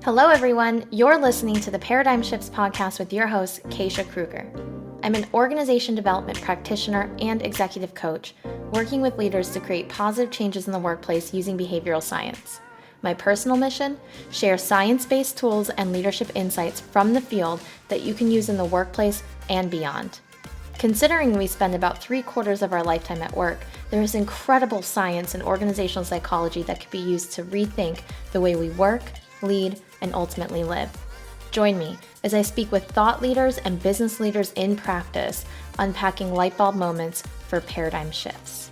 Hello, everyone. You're listening to the Paradigm Shifts podcast with your host, Keisha Kruger. I'm an organization development practitioner and executive coach, working with leaders to create positive changes in the workplace using behavioral science. My personal mission? Share science-based tools and leadership insights from the field that you can use in the workplace and beyond. Considering we spend about 3/4 of our lifetime at work, there is incredible science and organizational psychology that could be used to rethink the way we work, lead, and ultimately live. Join me as I speak with thought leaders and business leaders in practice, unpacking light bulb moments for paradigm shifts.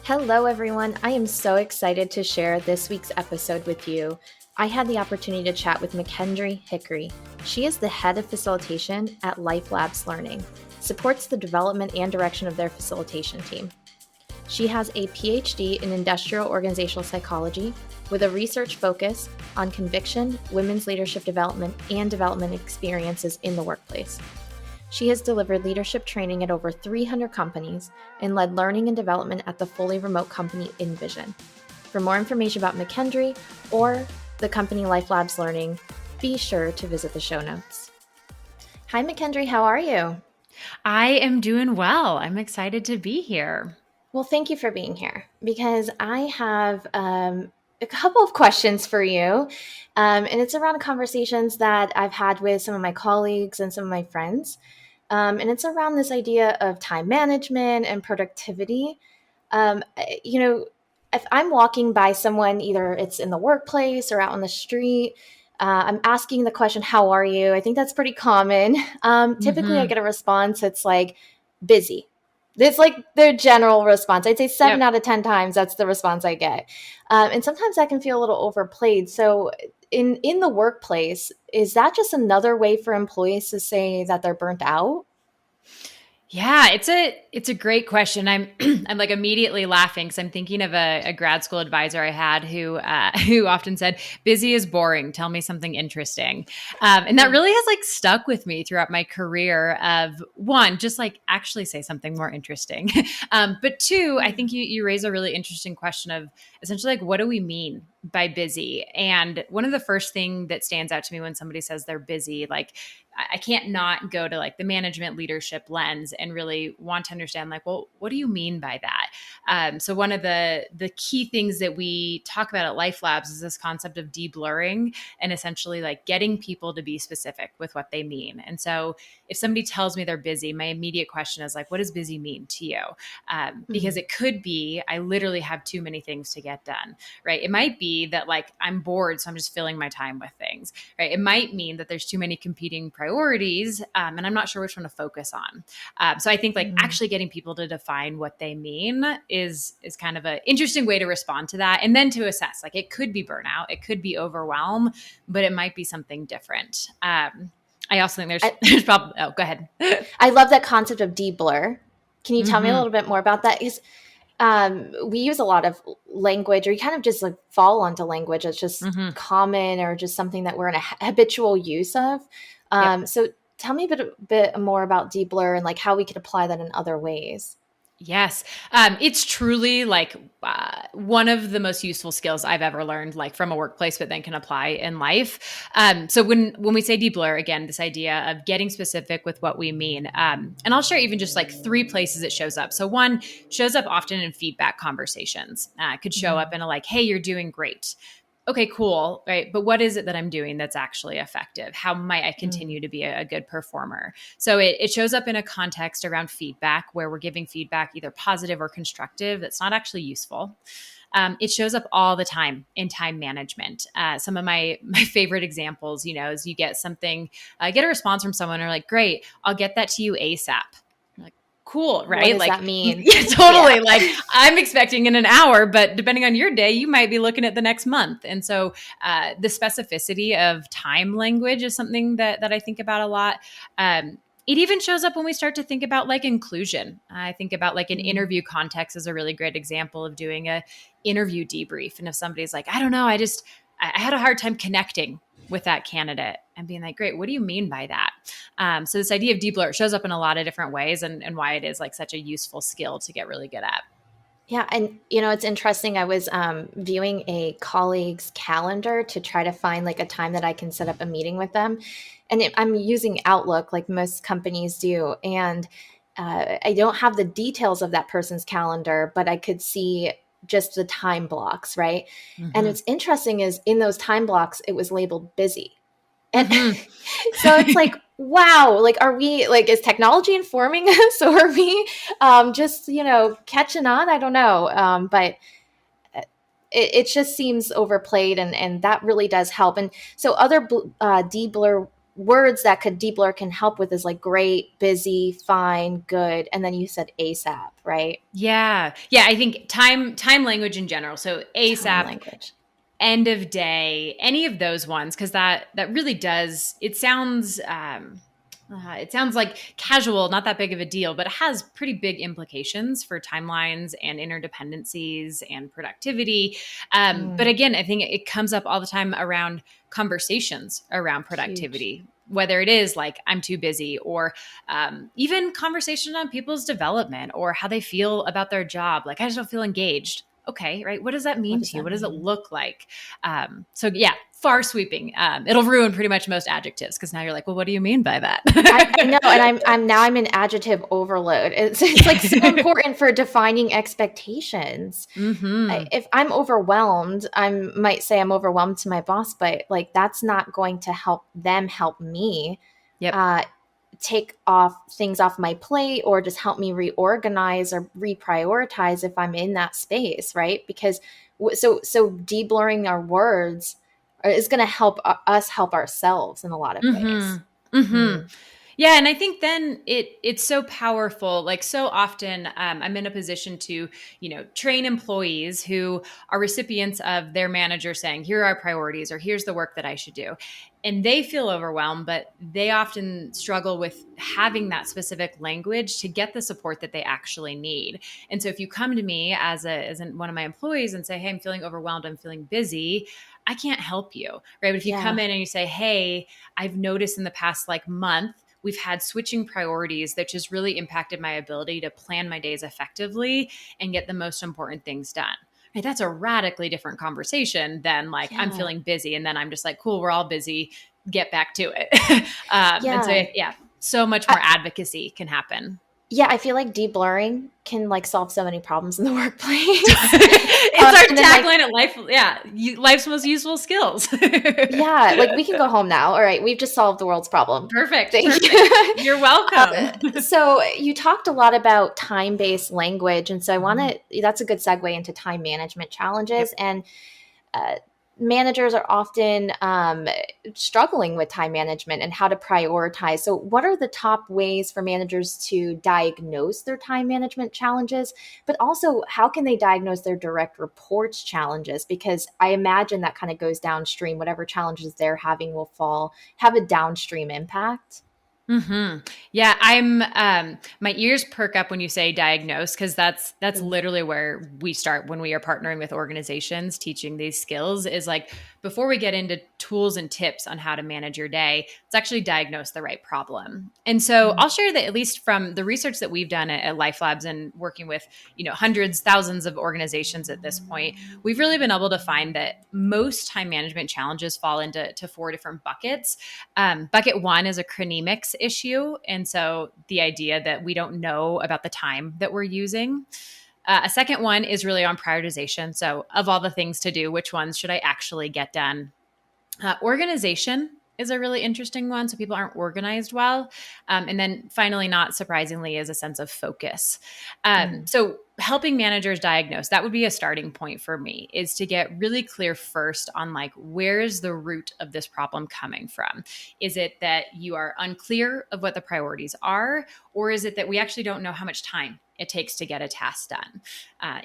Hello, everyone. I am so excited to share this week's episode with you. I had the opportunity to chat with Mckendree Hickory. She is the Head of Facilitation at Lifelabs Learning, supports the development and direction of their facilitation team. She has a PhD in industrial organizational psychology with a research focus on conviction, women's leadership development, and development experiences in the workplace. She has delivered leadership training at over 300 companies and led learning and development at the fully remote company InVision. For more information about Mckendree or the company Lifelabs Learning, be sure to visit the show notes. Hi, Mckendree. How are you? I am doing well. I'm excited to be here. Well, thank you for being here because I have a couple of questions for you. And it's around conversations that I've had with some of my colleagues and some of my friends. And it's around this idea of time management and productivity. If I'm walking by someone, either it's in the workplace or out on the street, I'm asking the question, how are you? I think that's pretty common. Typically, I get a response that's like, busy. It's like their general response. I'd say 7 out of 10 times that's the response I get. And sometimes that can feel a little overplayed. So in the workplace, is that just another way for employees to say that they're burnt out? Yeah, it's a great question. I'm like immediately laughing because I'm thinking of a grad school advisor I had who often said, "Busy is boring. Tell me something interesting," and that really has like stuck with me throughout my career. Of one, just like actually say something more interesting, but two, I think you raise a really interesting question of essentially like what do we mean by busy? And one of the first thing that stands out to me when somebody says they're busy, like I can't not go to like the management leadership lens and really want to understand like, well, what do you mean by that? So one of the key things that we talk about at Lifelabs is this concept of deblurring and essentially like getting people to be specific with what they mean. And so if somebody tells me they're busy, my immediate question is like, what does busy mean to you? Because it could be, I literally have too many things to get done, right? It might be that like I'm bored, so I'm just filling my time with things, right? It might mean that there's too many competing priorities, and I'm not sure which one to focus on. So I think like actually getting people to define what they mean is kind of an interesting way to respond to that, and then to assess. Like it could be burnout, it could be overwhelm, but it might be something different. I also think there's probably. Oh, go ahead. I love that concept of deblur. Can you tell me a little bit more about that? Because we use a lot of language, or you kind of just like fall onto language that's just common or just something that we're in a habitual use of. So tell me a bit more about deblur and like how we could apply that in other ways. Yes. It's truly like one of the most useful skills I've ever learned, like from a workplace, but then can apply in life. So when we say deblur, again, this idea of getting specific with what we mean. And I'll share even just like 3 places it shows up. So one shows up often in feedback conversations. It could show up in a like, hey, you're doing great. Okay, cool. Right. But what is it that I'm doing that's actually effective? How might I continue to be a good performer? So it shows up in a context around feedback where we're giving feedback either positive or constructive that's not actually useful. It shows up all the time in time management. Some of my favorite examples, is you get something, get a response from someone or like, great, I'll get that to you ASAP. Cool, right? What does that mean? Yeah, totally. Like I'm expecting in an hour, but depending on your day, you might be looking at the next month. And so the specificity of time language is something that I think about a lot. It even shows up when we start to think about like inclusion. I think about like an interview context is a really great example of doing a interview debrief. And if somebody's like, I don't know, I had a hard time connecting with that candidate and being like, great, what do you mean by that? So this idea of deblur shows up in a lot of different ways and why it is like such a useful skill to get really good at. Yeah, and it's interesting. I was viewing a colleague's calendar to try to find like a time that I can set up a meeting with them, and I'm using Outlook like most companies do, and I don't have the details of that person's calendar, but I could see just the time blocks, right? And Mm-hmm. what's interesting is in those time blocks, it was labeled busy. And Mm-hmm. so it's like, wow, like, are we, like, is technology informing us or are we just, catching on? I don't know. But it just seems overplayed and that really does help. And so other deblur words that could deblur can help with is like great, busy, fine, good. And then you said ASAP, right? Yeah. Yeah. I think time language in general. So Time ASAP, language. end of day, any of those ones, because that really does. It sounds like casual, not that big of a deal, but it has pretty big implications for timelines and interdependencies and productivity. But Mm, again, I think it comes up all the time around conversations around huge. productivity, whether it is like I'm too busy, or even conversation on people's development or how they feel about their job. Like I just don't feel engaged. Okay, right. What does that What mean does to you? that What does it mean? look like? So yeah, far sweeping. It'll ruin pretty much most adjectives because now you're like, well, what do you mean by I know, and that? I'm in adjective overload. It's like so important for defining expectations. hmm If I'm overwhelmed, I might say I'm overwhelmed to my boss, but like that's not going to help them help me Yep. uh, take off things off my plate or just help me reorganize or reprioritize if I'm in that space, right? Because so deblurring our words is going to help us help ourselves in a lot of hmm ways. hmm Mm, Yeah, and I think then it's so powerful. Like so often, I'm in a position to train employees who are recipients of their manager saying, "Here are our priorities," or "Here's the work that I should do," and they feel overwhelmed, but they often struggle with having that specific language to get the support that they actually need. And so, if you come to me one of my employees and say, "Hey, I'm feeling overwhelmed. I'm feeling busy," I can't help you, right? But if you come yeah. in and you say, "Hey, I've noticed in the past like month." We've had switching priorities that just really impacted my ability to plan my days effectively and get the most important things done. Right, that's a radically different conversation than like I'm Yeah. feeling busy and then I'm just like, cool, we're all busy, get back to it. And so, Yeah. yeah, so much more advocacy can happen. Yeah, I feel like deblurring can like solve so many problems in the workplace. It's our And then like, tagline at life. Yeah, life's most useful skills. yeah, like we can go home now. All right, we've just solved the world's problem. Perfect, Thank perfect. you. You're welcome. So you talked a lot about time-based language, and so I want Mhm. to. That's a good segue into time management Yep. challenges. And uh, managers are often struggling with time management and how to prioritize. So, what are the top ways for managers to diagnose their time management challenges? But also, how can they diagnose their direct reports challenges? Because I imagine that kind of goes downstream. Whatever challenges they're having will have a downstream impact. Yeah, my ears perk up when you say diagnose because that's literally where we start when we are partnering with organizations teaching these skills is like before we get into tools and tips on how to manage your day, let's actually diagnose the right problem. And so Mm, I'll share that at least from the research that we've done at Lifelabs and working with, hundreds, thousands of organizations at this point, we've really been able to find that most time management challenges fall into four different buckets. Bucket one is a chronemics issue. And so the idea that we don't know about the time that we're using. A second one is really on prioritization. So, of all the things to do, which ones should I actually get done? Organization is a really interesting one. So people aren't organized well. And then finally, not surprisingly, is a sense of focus. mm, So helping managers diagnose, that would be a starting point for me, is to get really clear first on like, where is the root of this problem coming from? Is it that you are unclear of what the priorities are? Or is it that we actually don't know how much time it takes to get a task done?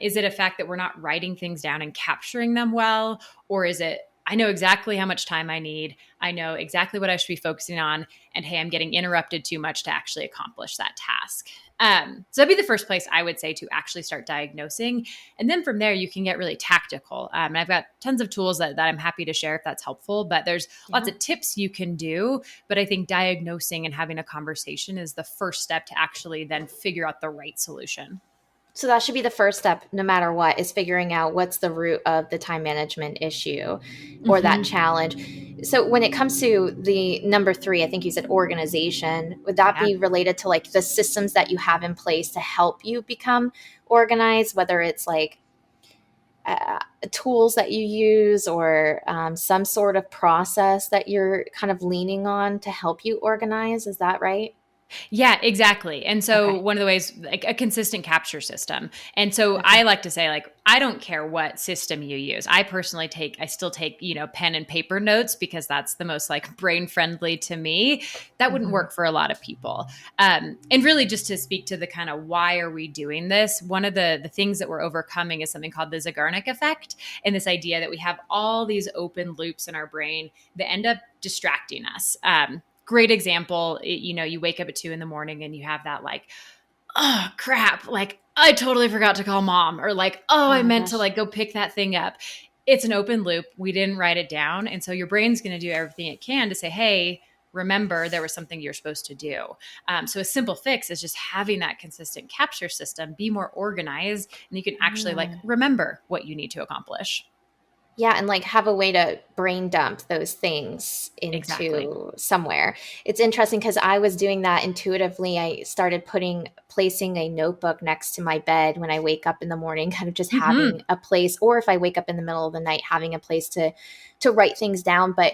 Is it a fact that we're not writing things down and capturing them well? Or is it I know exactly how much time I need. I know exactly what I should be focusing on. And hey, I'm getting interrupted too much to actually accomplish that task. So that'd be the first place I would say to actually start diagnosing. And then from there, you can get really tactical. And I've got tons of tools that I'm happy to share if that's helpful, but there's lots yeah. of tips you can do. But I think diagnosing and having a conversation is the first step to actually then figure out the right solution. So that should be the first step, no matter what, is figuring out what's the root of the time management issue or that Hmm. challenge. So when it comes to the number three, I think you said organization, would that Yeah. be related to like the systems that you have in place to help you become organized, whether it's like tools that you use or some sort of process that you're kind of leaning on to help you organize? Is that right? Yeah, exactly. And so Okay. one of the ways, like a consistent capture system. And so I Okay. like to say, like, I don't care what system you use. I still take, pen and paper notes because that's the most like brain friendly to me. That wouldn't Hmm. work for a lot of people. And really just to speak to the kind of why are we doing this? One of the things that we're overcoming is something called the Zeigarnik effect. And this idea that we have all these open loops in our brain that end up distracting us. Great example, you wake up at 2 in the morning and you have that like, oh crap, like I totally forgot to call mom, or like, oh, Oh I my meant to gosh. like go pick that thing up. It's an open loop. We didn't write it down. And so your brain's going to do everything it can to say, hey, remember there was something you're supposed to do. So a simple fix is just having that consistent capture system, be more organized, and you can actually like Ah. remember what you need to accomplish. Yeah, and like have a way to brain dump those things Exactly. into somewhere. It's interesting because I was doing that intuitively. I started placing a notebook next to my bed when I wake up in the morning, kind of just Hmm. having a place, or if I wake up in the middle of the night, having a place to write things down. But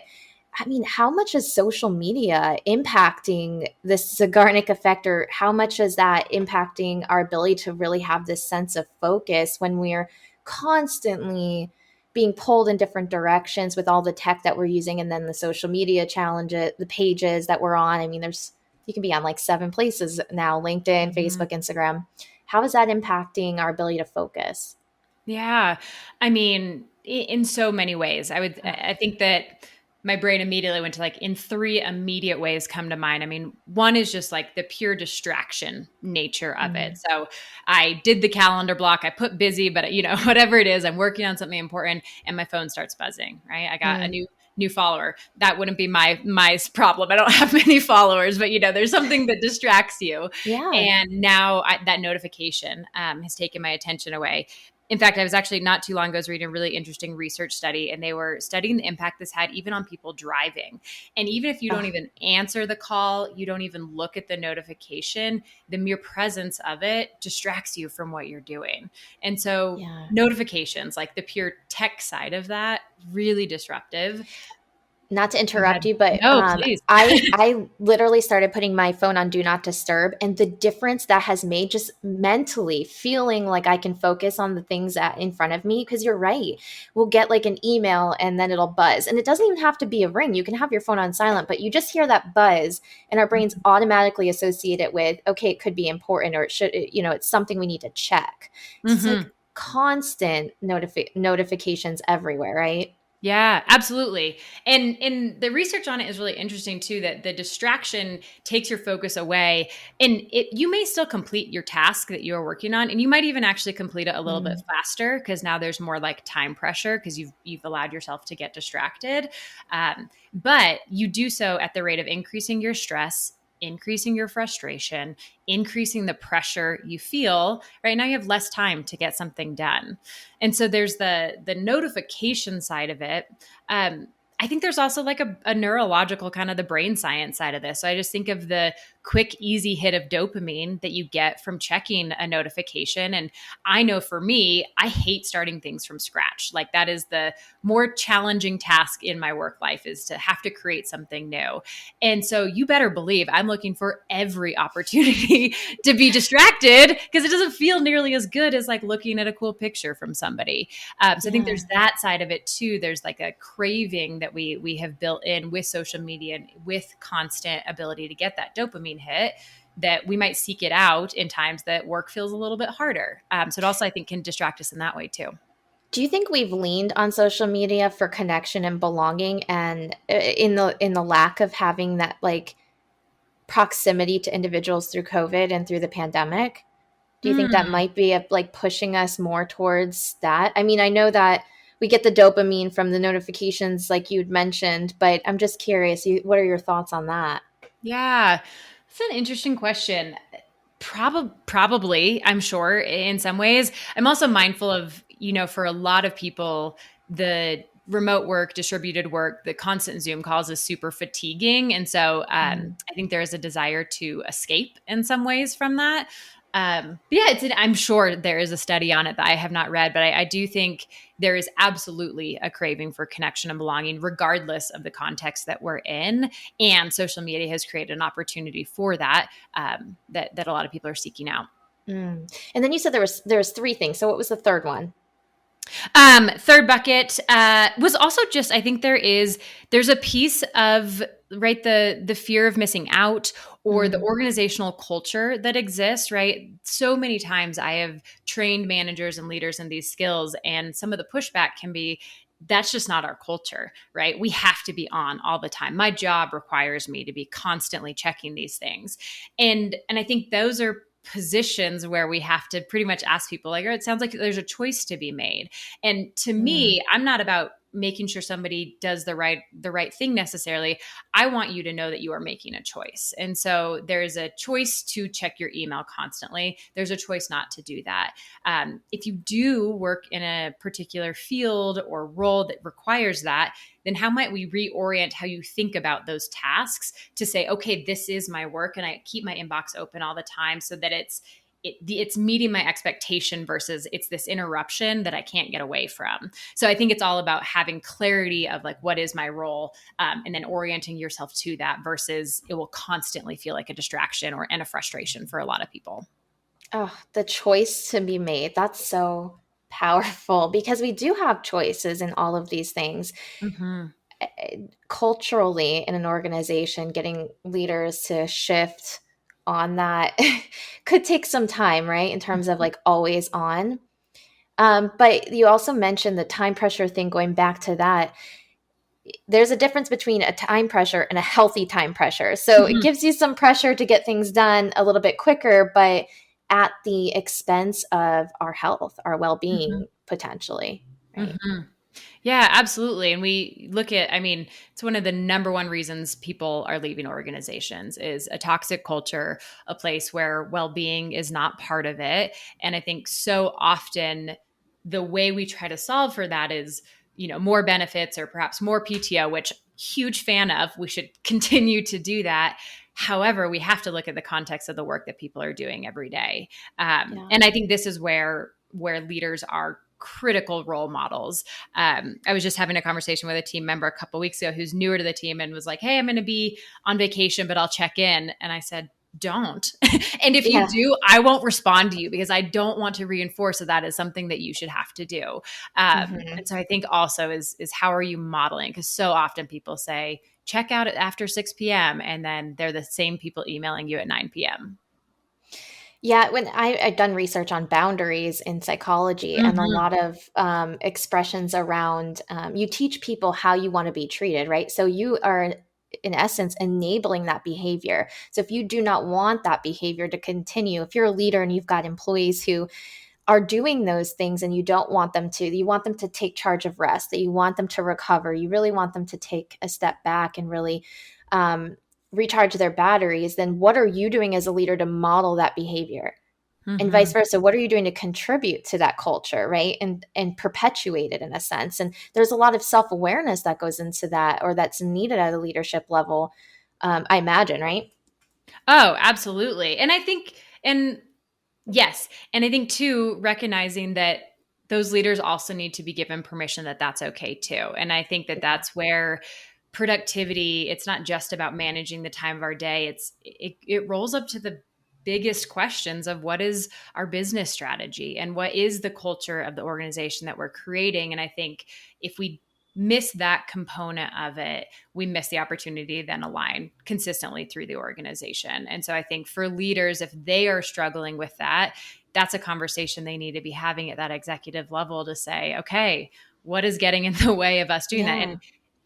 I mean, how much is social media impacting this Zeigarnik effect, or how much is that impacting our ability to really have this sense of focus when we're constantly being pulled in different directions with all the tech that we're using and then the social media challenges, the pages that we're on? I mean, you can be on like seven places now: LinkedIn, Hmm. Facebook, Instagram. How is that impacting our ability to focus? Yeah. I mean, in so many ways. I think that my brain immediately went to like in three immediate ways come to mind. I mean, one is just like the pure distraction nature of it. Mm, So I did the calendar block, I put busy, but whatever it is, I'm working on something important and my phone starts buzzing, right? I got a mm, new follower. That wouldn't be my problem. I don't have many followers, but there's something that distracts you. yeah. And now that notification has taken my attention away. In fact, I was actually not too long ago, I was reading a really interesting research study, and they were studying the impact this had even on people driving. And even if you don't Ugh, even answer the call, you don't even look at the notification, the mere presence of it distracts you from what you're doing. And so yeah. notifications, like the pure tech side of that, really disruptive. Not to Go interrupt ahead. you, but No, please. I literally started putting my phone on do not disturb, and the difference that has made just mentally feeling like I can focus on the things that in front of me. Because you're right, we'll get like an email and then it'll buzz, and it doesn't even have to be a ring. You can have your phone on silent, but you just hear that buzz, and our brains automatically associate it with, okay, it could be important, or it should, it's something we need to check. So it's like Hmm. constant notifications everywhere, right? Yeah, absolutely. And the research on it is really interesting too, that the distraction takes your focus away, and you may still complete your task that you're working on, and you might even actually complete it a little bit Mm, faster because now there's more like time pressure because you've allowed yourself to get distracted. But you do so at the rate of increasing your stress, increasing your frustration, increasing the pressure you feel. Right now you have less time to get something done. And so there's the notification side of it. I think there's also like a neurological kind of the brain science side of this. So I just think of the quick, easy hit of dopamine that you get from checking a notification. And I know for me, I hate starting things from scratch. Like that is the more challenging task in my work life, is to have to create something new. And so you better believe I'm looking for every opportunity to be distracted because it doesn't feel nearly as good as like looking at a cool picture from somebody. So I think yeah. there's that side of it too. There's like a craving that we have built in with social media and with constant ability to get that dopamine hit, that we might seek it out in times that work feels a little bit harder. So it also, I think, can distract us in that way too. Do you think we've leaned on social media for connection and belonging, and in the lack of having that like proximity to individuals through COVID and through the pandemic? Do you think that Hmm. might be like pushing us more towards that? I mean, I know that we get the dopamine from the notifications like you'd mentioned, but I'm just curious, what are your thoughts on that? Yeah, that's an interesting question. Probably, I'm sure in some ways. I'm also mindful of, for a lot of people, the remote work, distributed work, the constant Zoom calls is super fatiguing. And so Mm. I think there is a desire to escape in some ways from that. But yeah, I'm sure there is a study on it that I have not read, but I do think there is absolutely a craving for connection and belonging, regardless of the context that we're in. And social media has created an opportunity for that, that a lot of people are seeking out. Mm. And then you said there was three things. So what was the third one? Third bucket was also just, I think there's a piece of, right, the fear of missing out, or the Mm. organizational culture that exists, right? So many times I have trained managers and leaders in these skills, and some of the pushback can be, that's just not our culture, right? We have to be on all the time. My job requires me to be constantly checking these things. And I think those are positions where we have to pretty much ask people, like, oh, it sounds like there's a choice to be made. And to Mm. me, I'm not about making sure somebody does the right thing necessarily. I want you to know that you are making a choice. And so there's a choice to check your email constantly. There's a choice not to do that. If you do work in a particular field or role that requires that, then how might we reorient how you think about those tasks to say, okay, this is my work, and I keep my inbox open all the time so that it's meeting my expectation versus it's this interruption that I can't get away from. So I think it's all about having clarity of, like, what is my role, and then orienting yourself to that versus it will constantly feel like a distraction and a frustration for a lot of people. Oh, the choice to be made. That's so powerful because we do have choices in all of these things. Mm-hmm. Culturally, in an organization, getting leaders to shift on that could take some time, right? In terms of like always on. But you also mentioned the time pressure thing, going back to that. There's a difference between a time pressure and a healthy time pressure. So it Mm-hmm. gives you some pressure to get things done a little bit quicker, but at the expense of our health, our well being, potentially, right? Mm-hmm. Yeah, absolutely. And we look at, I mean, it's one of the number one reasons people are leaving organizations is a toxic culture, a place where well-being is not part of it. And I think so often the way we try to solve for that is, more benefits or perhaps more PTO, which huge fan of. We should continue to do that. However, we have to look at the context of the work that people are doing every day. Yeah. And I think this is where leaders are critical role models. I was just having a conversation with a team member a couple weeks ago who's newer to the team and was like, "Hey, I'm going to be on vacation, but I'll check in." And I said, "Don't." And if you Yeah. do, I won't respond to you because I don't want to reinforce that is something that you should have to do. Hmm. And so I think also is how are you modeling? Because so often people say, check out after 6 p.m. and then they're the same people emailing you at 9 p.m. Yeah, when I've done research on boundaries in psychology and a Mm-hmm. lot of expressions around you teach people how you want to be treated, right? So you are, in essence, enabling that behavior. So if you do not want that behavior to continue, if you're a leader and you've got employees who are doing those things and you don't want them to, you want them to take charge of rest, that you want them to recover, you really want them to take a step back and really um, recharge their batteries, then what are you doing as a leader to model that behavior? And vice Mm-hmm. versa, what are you doing to contribute to that culture, right? And perpetuate it in a sense. And there's a lot of self-awareness that goes into that, or that's needed at a leadership level, I imagine, right? Oh, absolutely. And I think, and yes. And I think too, recognizing that those leaders also need to be given permission that that's okay too. And I think that Yeah. that's where productivity, it's not just about managing the time of our day. It rolls up to the biggest questions of what is our business strategy and what is the culture of the organization that we're creating. And I think if we miss that component of it, we miss the opportunity to then align consistently through the organization. And so I think for leaders, if they are struggling with that, that's a conversation they need to be having at that executive level to say, okay, what is getting in the way of us doing that? Yeah.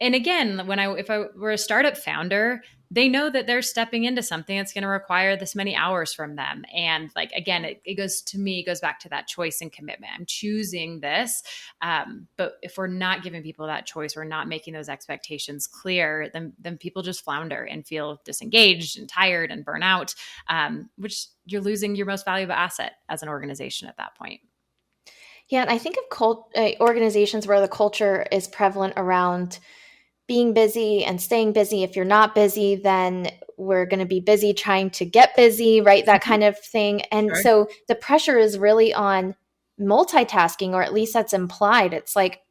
And again, if I were a startup founder, they know that they're stepping into something that's going to require this many hours from them. And like, again, it goes back to that choice and commitment. I'm choosing this. But if we're not giving people that choice, we're not making those expectations clear, then people just flounder and feel disengaged and tired and burn out, which you're losing your most valuable asset as an organization at that point. Yeah, and I think of organizations where the culture is prevalent around being busy and staying busy. If you're not busy, then we're going to be busy trying to get busy, right? That kind of thing. And Sure. so the pressure is really on multitasking, or at least that's implied. It's like,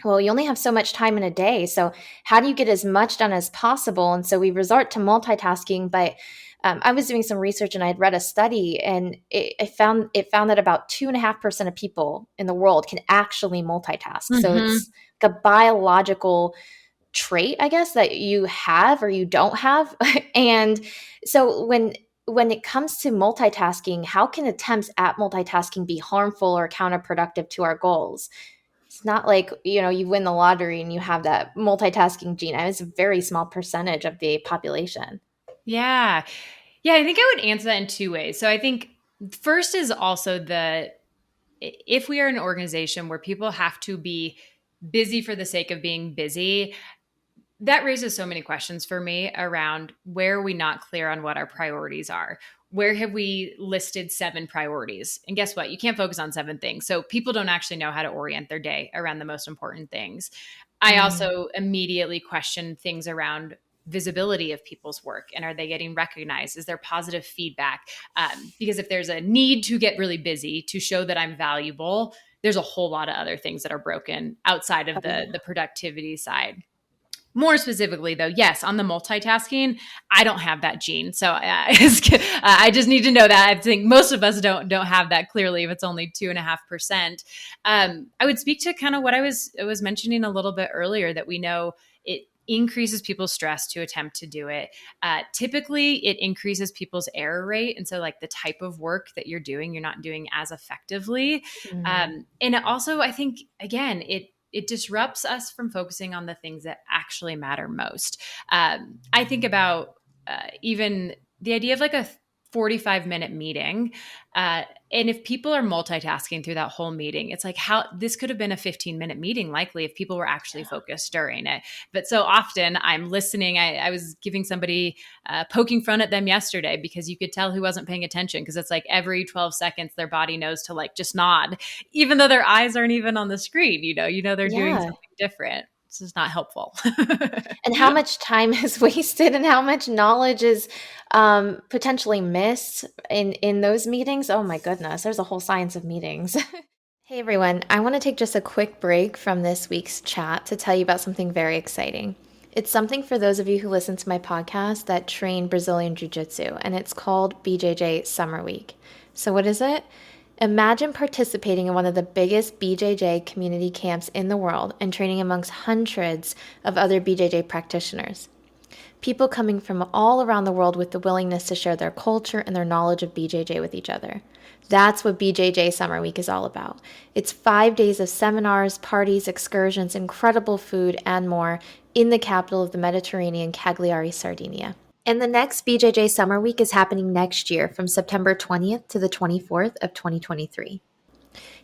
well, you only have so much time in a day. So how do you get as much done as possible? And so we resort to multitasking. But I was doing some research and I had read a study, and it found that about 2.5% of people in the world can actually multitask. So Mm-hmm. it's like a biological trait, I guess, that you have or you don't have. And so when it comes to multitasking, how can attempts at multitasking be harmful or counterproductive to our goals? It's not like, you win the lottery and you have that multitasking gene. It's a very small percentage of the population. Yeah. Yeah, I think I would answer that in two ways. So I think first is also if we are an organization where people have to be busy for the sake of being busy, that raises so many questions for me around where are we not clear on what our priorities are? Where have we listed 7 priorities? And guess what? You can't focus on 7 things. So people don't actually know how to orient their day around the most important things. I Mm. also immediately question things around visibility of people's work, and are they getting recognized? Is there positive feedback? Because if there's a need to get really busy to show that I'm valuable, there's a whole lot of other things that are broken outside of Oh, yeah. the productivity side. More specifically, though, yes, on the multitasking, I don't have that gene, so I just need to know that. I think most of us don't have that clearly. If it's only 2.5%, I would speak to kind of what I was mentioning a little bit earlier, that we know it increases people's stress to attempt to do it. Typically, it increases people's error rate, and so like the type of work that you're doing, you're not doing as effectively. Mm. And it also, I think, again, it disrupts us from focusing on the things that actually matter most. I think about even the idea of like a 45-minute meeting. And if people are multitasking through that whole meeting, it's like, how this could have been a 15-minute meeting, likely, if people were actually focused during it. But so often I'm listening. I was giving somebody poking fun at them yesterday because you could tell who wasn't paying attention, because it's like every 12 seconds their body knows to like just nod, even though their eyes aren't even on the screen. They're doing Yeah. something different. This is not helpful. And how much time is wasted and how much knowledge is potentially missed in those meetings. Oh my goodness, there's a whole science of meetings. Hey everyone, I want to take just a quick break from this week's chat to tell you about something very exciting. It's something for those of you who listen to my podcast that train Brazilian Jiu Jitsu, and it's called BJJ Summer Week. So, what is it? Imagine participating in one of the biggest BJJ community camps in the world and training amongst hundreds of other BJJ practitioners. People coming from all around the world with the willingness to share their culture and their knowledge of BJJ with each other. That's what BJJ Summer Week is all about. It's 5 days of seminars, parties, excursions, incredible food, and more in the capital of the Mediterranean, Cagliari, Sardinia. And the next BJJ Summer Week is happening next year from September 20th to the 24th of 2023.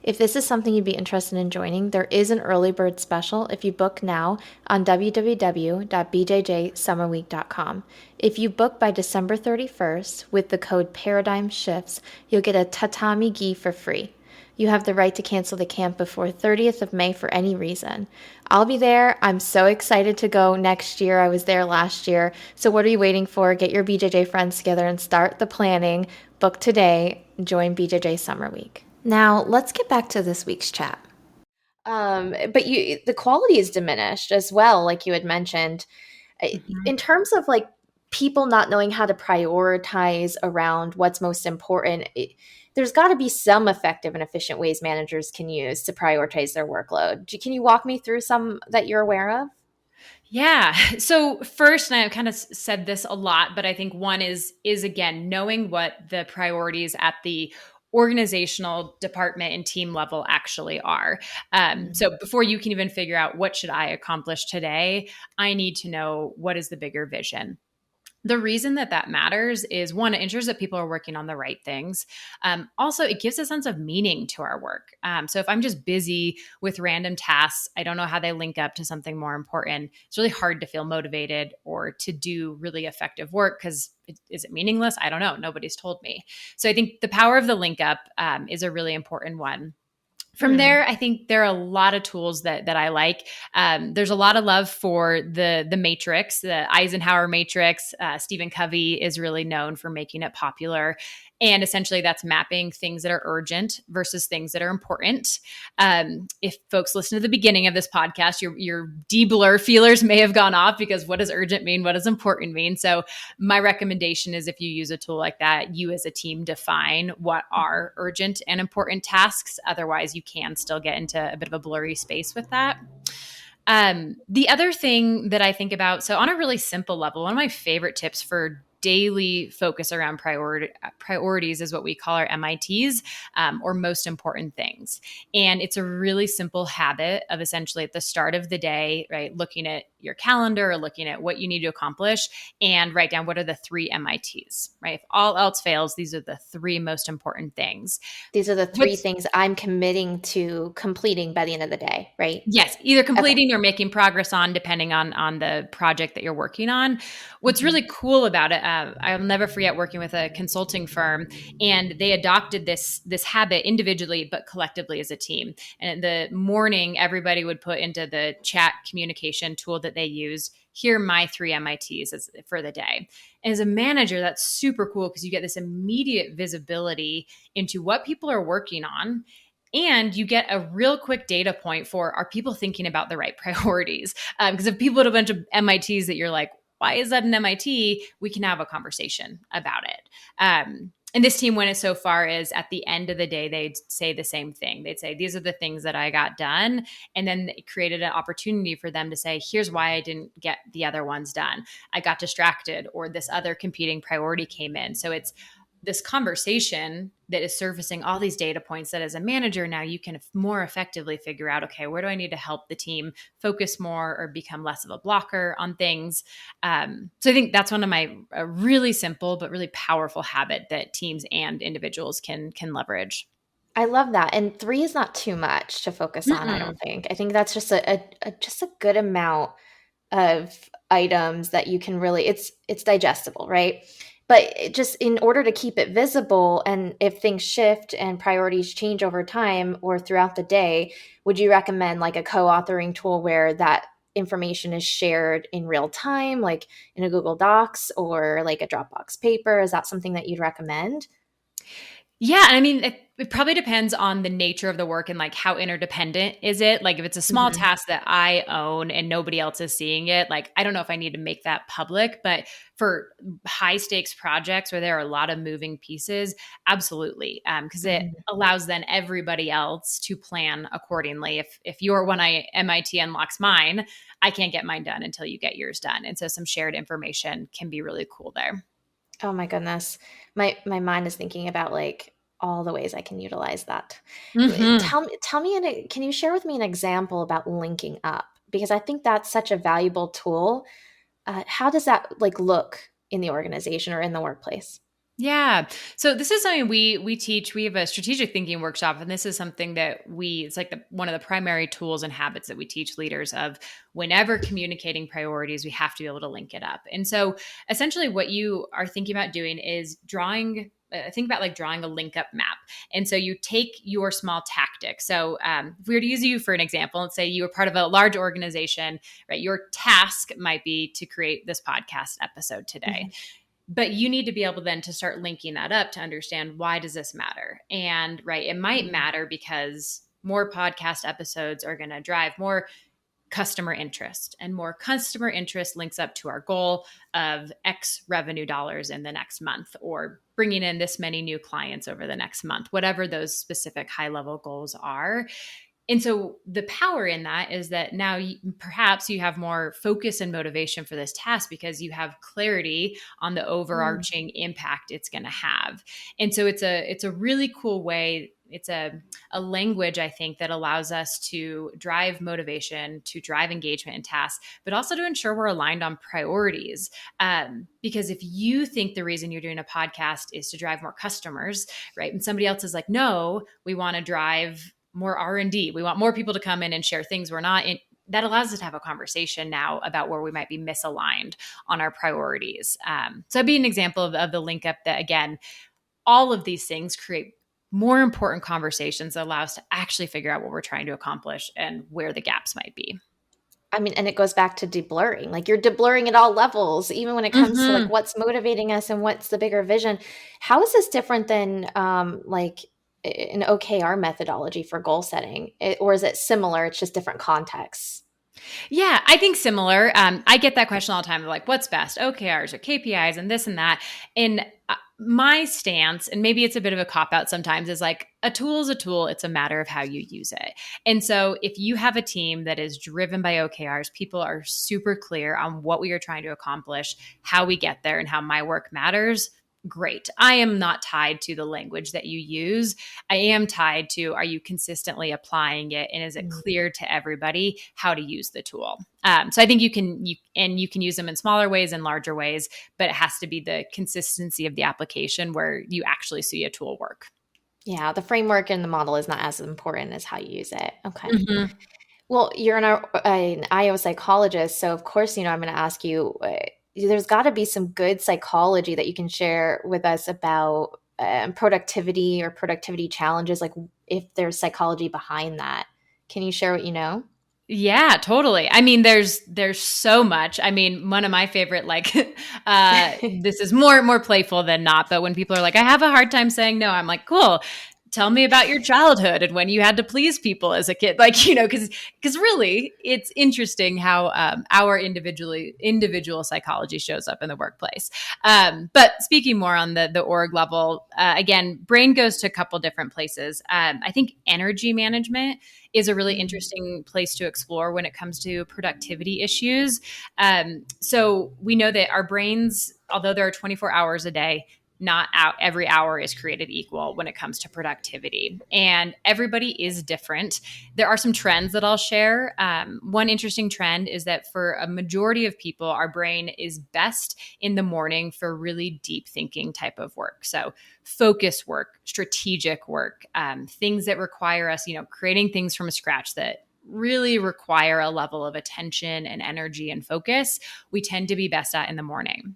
If this is something you'd be interested in joining, there is an early bird special if you book now on www.bjjsummerweek.com. If you book by December 31st with the code Paradigm Shifts, you'll get a tatami gi for free. You have the right to cancel the camp before 30th of May for any reason. I'll be there. I'm so excited to go next year. I was there last year. So what are you waiting for? Get your BJJ friends together and start the planning. Book today. Join BJJ Summer Week. Now, let's get back to this week's chat. But the quality is diminished as well, like you had mentioned. Mhm. In terms of like people not knowing how to prioritize around what's most important, there's got to be some effective and efficient ways managers can use to prioritize their workload. Can you walk me through some that you're aware of? Yeah. So first, and I've kind of said this a lot, but I think one is again knowing what the priorities at the organizational department and team level actually are. Mm. So before you can even figure out what should I accomplish today, I need to know what is the bigger vision. The reason that that matters is, one, it ensures that people are working on the right things. Also, it gives a sense of meaning to our work. So if I'm just busy with random tasks, I don't know how they link up to something more important. It's really hard to feel motivated or to do really effective work because is it meaningless? I don't know. Nobody's told me. So I think the power of the link up is a really important one. From Hmm. there, I think there are a lot of tools that I like. There's a lot of love for the matrix, the Eisenhower matrix. Stephen Covey is really known for making it popular. And essentially, that's mapping things that are urgent versus things that are important. If folks listen to the beginning of this podcast, your deblur feelers may have gone off because what does urgent mean? What does important mean? So my recommendation is if you use a tool like that, you as a team define what are urgent and important tasks. Otherwise, you can still get into a bit of a blurry space with that. The other thing that I think about, so on a really simple level, one of my favorite tips for daily focus around priorities is what we call our MITs, or most important things. And it's a really simple habit of essentially at the start of the day, right, looking at your calendar or looking at what you need to accomplish and write down what are the three MITs, right? If all else fails, these are the three most important things. These are the three What's things I'm committing to completing by the end of the day, right? Yes, either Okay. completing or making progress on, depending on the project that you're working on. What's Mhm. really cool about it, I'll never forget working with a consulting firm, and they adopted this habit individually but collectively as a team. And in the morning, everybody would put into the chat communication tool that they use, here are my three MITs for the day. And as a manager, that's super cool because you get this immediate visibility into what people are working on, and you get a real quick data point for, are people thinking about the right priorities? Because if people had a bunch of MITs that you're like, why is that an MIT? We can have a conversation about it. And this team went so far as at the end of the day, they'd say the same thing. They'd say, these are the things that I got done. And then it created an opportunity for them to say, here's why I didn't get the other ones done. I got distracted, or this other competing priority came in. So it's this conversation that is surfacing all these data points that as a manager now you can more effectively figure out, okay, where do I need to help the team focus more or become less of a blocker on things. So I think that's one of my really simple but really powerful habit that teams and individuals can leverage. I love that. And three is not too much to focus on, I Mm-mm. don't think. I think that's just just a good amount of items that you can really it's digestible, right? But just in order to keep it visible, and if things shift and priorities change over time or throughout the day, would you recommend like a co-authoring tool where that information is shared in real time, like in a Google Docs or like a Dropbox paper? Is that something that you'd recommend? Yeah, I mean, it probably depends on the nature of the work and like how interdependent is it. Like if it's a small Mhm. task that I own and nobody else is seeing it, like I don't know if I need to make that public, but for high stakes projects where there are a lot of moving pieces, absolutely, because it Mhm. allows then everybody else to plan accordingly. If your one I MIT unlocks mine, I can't get mine done until you get yours done, and so some shared information can be really cool there. Oh my goodness. My mind is thinking about like all the ways I can utilize that. Hmm. Tell me can you share with me an example about linking up? Because I think that's such a valuable tool. How does that like look in the organization or in the workplace? Yeah. So this is something we teach. We have a strategic thinking workshop, and this is something that it's like one of the primary tools and habits that we teach leaders of. Whenever communicating priorities, we have to be able to link it up. And so essentially what you are thinking about doing is think about like drawing a link up map. And so you take your small tactic. So if we were to use you for an example, let's say you were part of a large organization, right? Your task might be to create this podcast episode today, Mhm. but you need to be able then to start linking that up to understand, why does this matter? And right, it might Mhm. matter because more podcast episodes are going to drive more customer interest, and more customer interest links up to our goal of X revenue dollars in the next month, or bringing in this many new clients over the next month, whatever those specific high level goals are. And so the power in that is that now perhaps you have more focus and motivation for this task because you have clarity on the Mm. overarching impact it's going to have. And so it's a really cool way a language, I think, that allows us to drive motivation, to drive engagement in tasks, but also to ensure we're aligned on priorities. Because if you think the reason you're doing a podcast is to drive more customers, right, and somebody else is like, no, we want to drive more R&D, we want more people to come in and share things we're not in, that allows us to have a conversation now about where we might be misaligned on our priorities. So it'd be an example of the link up that, again, all of these things create more important conversations that allow us to actually figure out what we're trying to accomplish and where the gaps might be. I mean, and it goes back to deblurring. Like you're deblurring at all levels, even when it comes to like what's motivating us and what's the bigger vision. How is this different than like an OKR methodology for goal setting? Or is it similar? It's just different contexts. Yeah, I think similar. I get that question all the time. Like, what's best, OKRs or KPIs and this and that? And my stance, and maybe it's a bit of a cop out sometimes, is like a tool is a tool. It's a matter of how you use it. And so if you have a team that is driven by OKRs, people are super clear on what we are trying to accomplish, how we get there, and how my work matters. Great. I am not tied to the language that you use. I am tied to, are you consistently applying it? And is it clear to everybody how to use the tool? So I think you can use them in smaller ways and larger ways, but it has to be the consistency of the application where you actually see a tool work. Yeah, the framework and the model is not as important as how you use it. Okay. Mm-hmm. Well, you're an IO psychologist, so of course, I'm going to ask you, there's got to be some good psychology that you can share with us about productivity or productivity challenges, like if there's psychology behind that. Can you share what you know? Yeah, totally. I mean, there's so much. I mean, one of my favorite, like, this is more playful than not, but when people are like, I have a hard time saying no, I'm like, cool. Tell me about your childhood and when you had to please people as a kid, like, because really it's interesting how our individual psychology shows up in the workplace. But speaking more on the org level, again, brain goes to a couple different places. I think energy management is a really interesting place to explore when it comes to productivity issues. So we know that our brains, although there are 24 hours a day, not out every hour is created equal when it comes to productivity, and everybody is different. There are some trends that I'll share. One interesting trend is that for a majority of people, our brain is best in the morning for really deep thinking type of work. So focus work, strategic work, things that require us, creating things from scratch that really require a level of attention and energy and focus, we tend to be best at in the morning.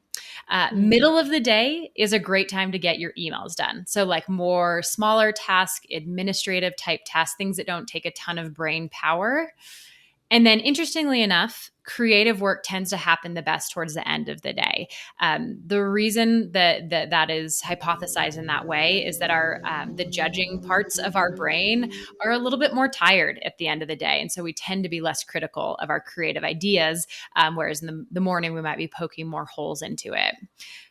Middle of the day is a great time to get your emails done. So like more smaller task, administrative type tasks, things that don't take a ton of brain power. And then interestingly enough, creative work tends to happen the best towards the end of the day. The reason that is hypothesized in that way is that our the judging parts of our brain are a little bit more tired at the end of the day. And so we tend to be less critical of our creative ideas, whereas in the morning, we might be poking more holes into it.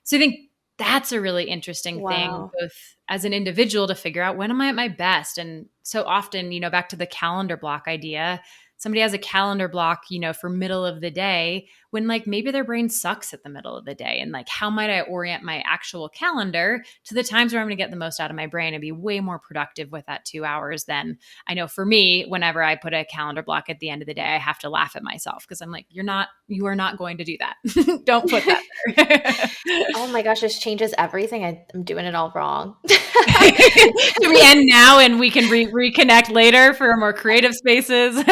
So I think that's a really interesting thing, Wow. both as an individual to figure out when am I at my best. And so often, back to the calendar block idea, somebody has a calendar block, for middle of the day when like maybe their brain sucks at the middle of the day. And like, how might I orient my actual calendar to the times where I'm going to get the most out of my brain and be way more productive with that 2 hours than I know for me, whenever I put a calendar block at the end of the day, I have to laugh at myself because I'm like, you are not going to do that. Don't put that there. Oh my gosh, this changes everything. I'm doing it all wrong. Should we end now and we can reconnect later for more creative spaces?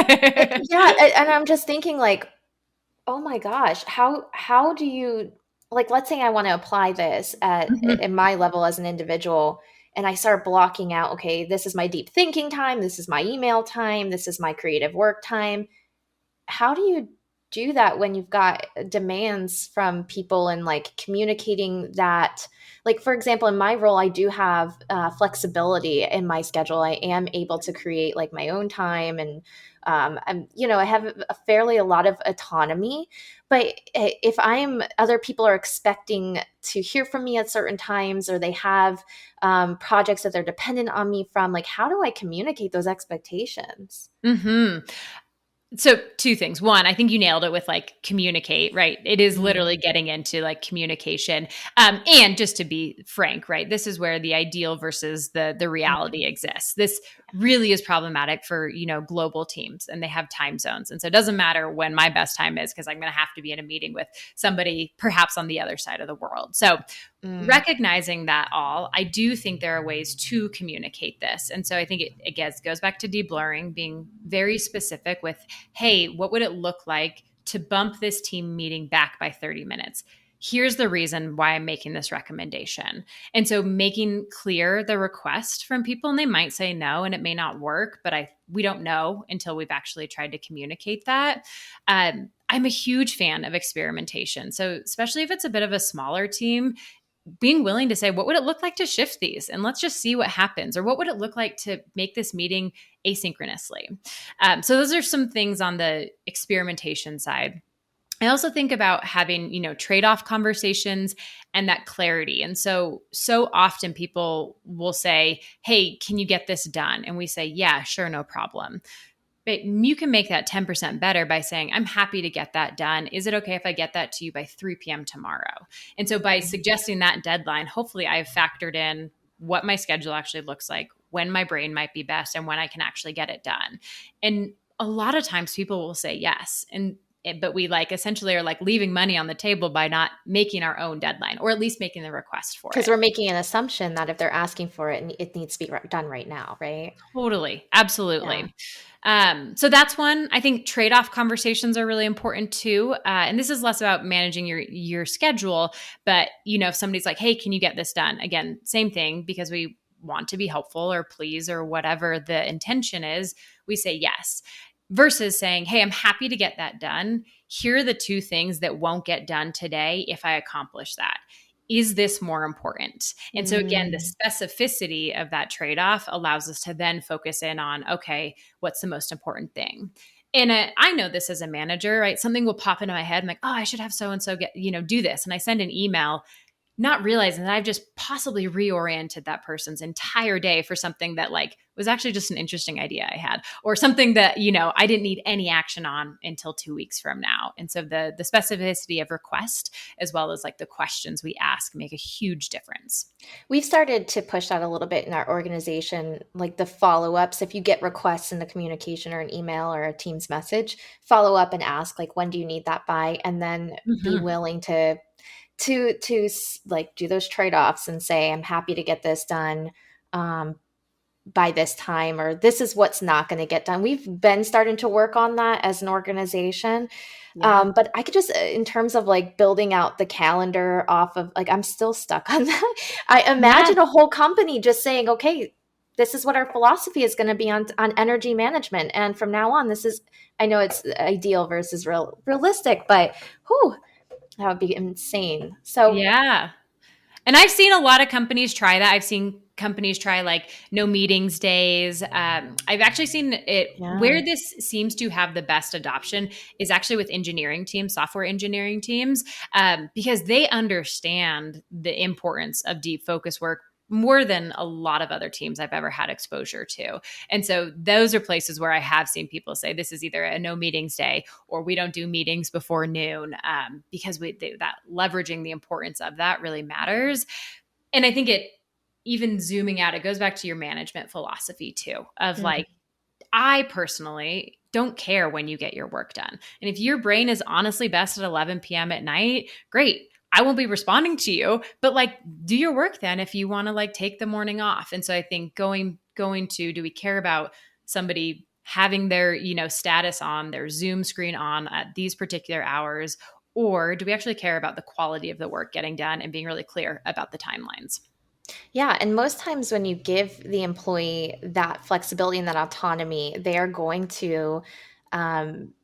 Yeah, and I'm just thinking like, oh my gosh, how do you, like, let's say I want to apply this at my level as an individual, and I start blocking out, okay, this is my deep thinking time, this is my email time, this is my creative work time. How do you do that when you've got demands from people and like communicating that? Like, for example, in my role, I do have flexibility in my schedule. I am able to create like my own time, and I have a lot of autonomy. But if other people are expecting to hear from me at certain times, or they have projects that they're dependent on me from, like, how do I communicate those expectations? Mm-hmm. So two things. One, I think you nailed it with like communicate, right? It is Mhm. literally getting into like communication. And just to be frank, right? This is where the ideal versus the reality Mhm. exists. This really is problematic for, global teams and they have time zones. And so it doesn't matter when my best time is because I'm going to have to be in a meeting with somebody perhaps on the other side of the world. So Mm. recognizing that all, I do think there are ways to communicate this. And so I think it again goes back to deblurring, being very specific with, hey, what would it look like to bump this team meeting back by 30 minutes? Here's the reason why I'm making this recommendation. And so making clear the request from people, and they might say no, and it may not work, but we don't know until we've actually tried to communicate that. I'm a huge fan of experimentation. So especially if it's a bit of a smaller team, being willing to say, what would it look like to shift these? And let's just see what happens. Or what would it look like to make this meeting asynchronously? So those are some things on the experimentation side. I also think about having, trade-off conversations and that clarity. And so often people will say, "Hey, can you get this done?" And we say, "Yeah, sure, no problem." But you can make that 10% better by saying, I'm happy to get that done. Is it okay if I get that to you by 3 p.m. tomorrow? And so by suggesting that deadline, hopefully I've factored in what my schedule actually looks like, when my brain might be best, and when I can actually get it done. And a lot of times people will say yes. But we like essentially are like leaving money on the table by not making our own deadline or at least making the request for Because it. we're making an assumption that if they're asking for it, it needs to be done right now, right? Totally. Yeah. Absolutely. So that's one. I think trade-off conversations are really important too. And this is less about managing your schedule, but if somebody's like, "Hey, can you get this done?" Again, same thing because we want to be helpful or please or whatever the intention is, we say yes. Versus saying, "Hey, I'm happy to get that done. Here are the two things that won't get done today if I accomplish that. Is this more important?" And so, again, the Mm. specificity of that trade off allows us to then focus in on, okay, what's the most important thing? And I know this as a manager, right? Something will pop into my head. I'm like, oh, I should have so and so get, do this. And I send an email not realizing that I've just possibly reoriented that person's entire day for something that like was actually just an interesting idea I had or something that, I didn't need any action on until 2 weeks from now. And so the specificity of request as well as like the questions we ask make a huge difference. We've started to push that a little bit in our organization, like the follow-ups. If you get requests in the communication or an email or a Teams message, follow up and ask like, when do you need that by? And then be Mhm. willing to like do those trade-offs and say, I'm happy to get this done by this time, or this is what's not going to get done. We've been starting to work on that as an organization. Yeah. But I could just, in terms of like building out the calendar off of, like, I'm still stuck on that. I Yeah. imagine a whole company just saying, okay, this is what our philosophy is going to be on energy management. And from now on, this is, I know it's ideal versus realistic, but whew, that would be insane. So, Yeah. And I've seen a lot of companies try that. I've seen companies try like no meetings days. I've actually seen it yeah. where this seems to have the best adoption is actually with engineering teams, software engineering teams, because they understand the importance of deep focus work more than a lot of other teams I've ever had exposure to. And so those are places where I have seen people say this is either a no meetings day or we don't do meetings before noon because that leveraging the importance of that really matters. And I think it even zooming out, it goes back to your management philosophy too, of Mhm. like, I personally don't care when you get your work done. And if your brain is honestly best at 11 p.m. at night, great. I won't be responding to you, but like do your work then if you want to like take the morning off. And so I think going to do we care about somebody having their, status on their Zoom screen on at these particular hours or do we actually care about the quality of the work getting done and being really clear about the timelines? Yeah, and most times when you give the employee that flexibility and that autonomy, they are going to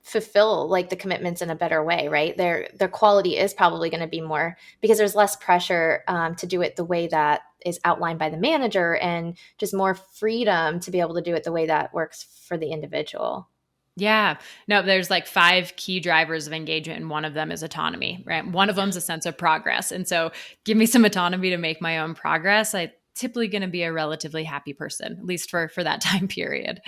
fulfill like the commitments in a better way, right? Their quality is probably going to be more because there's less pressure to do it the way that is outlined by the manager, and just more freedom to be able to do it the way that works for the individual. Yeah. No, there's like five key drivers of engagement, and one of them is autonomy, right? One of them is a sense of progress. And so give me some autonomy to make my own progress. typically going to be a relatively happy person, at least for that time period.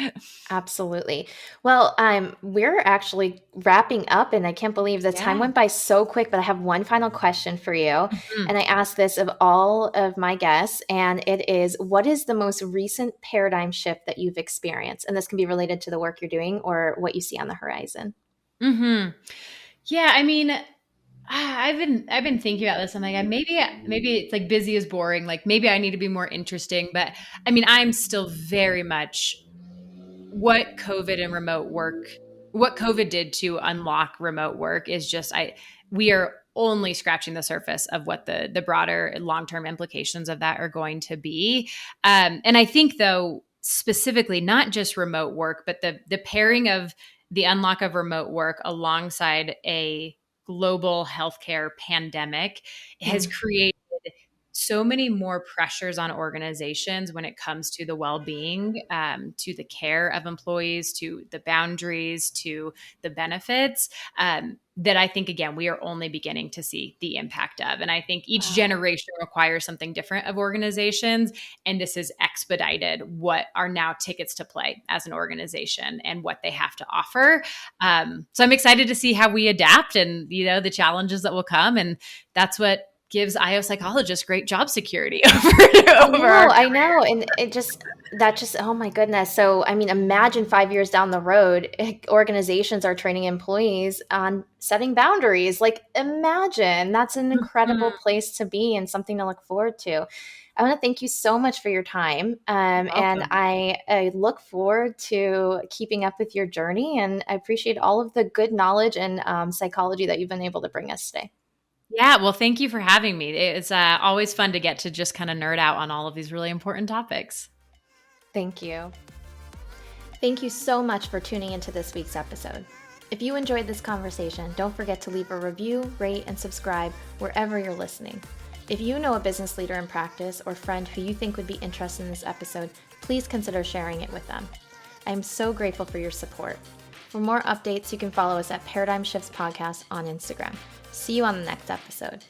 Absolutely. Well, we're actually wrapping up, and I can't believe the time Yeah. went by so quick, but I have one final question for you. Mhm. And I ask this of all of my guests, and it is, what is the most recent paradigm shift that you've experienced? And this can be related to the work you're doing or what you see on the horizon. Mhm. Yeah, I mean, I've been thinking about this. I'm like, maybe it's like busy is boring. Like maybe I need to be more interesting. But I mean, I'm still very much what COVID and remote work, what COVID did to unlock remote work is just we are only scratching the surface of what the broader long term implications of that are going to be. And I think though specifically not just remote work, but the pairing of the unlock of remote work alongside a global healthcare pandemic has Mm. created so many more pressures on organizations when it comes to the well-being, to the care of employees, to the boundaries, to the benefits, that I think, again, we are only beginning to see the impact of. And I think each Wow. generation requires something different of organizations. And this has expedited what are now tickets to play as an organization and what they have to offer. So I'm excited to see how we adapt and, the challenges that will come. And that's what gives IO psychologists great job security over our I know. And oh my goodness. So, I mean, imagine 5 years down the road, organizations are training employees on setting boundaries. Like, imagine that's an incredible Mhm. place to be and something to look forward to. I want to thank you so much for your time. And Welcome. I look forward to keeping up with your journey. And I appreciate all of the good knowledge and psychology that you've been able to bring us today. Yeah, well, thank you for having me. It's always fun to get to just kind of nerd out on all of these really important topics. Thank you. Thank you so much for tuning into this week's episode. If you enjoyed this conversation, don't forget to leave a review, rate, and subscribe wherever you're listening. If you know a business leader in practice or friend who you think would be interested in this episode, please consider sharing it with them. I am so grateful for your support. For more updates, you can follow us at Paradigm Shifts Podcast on Instagram. See you on the next episode.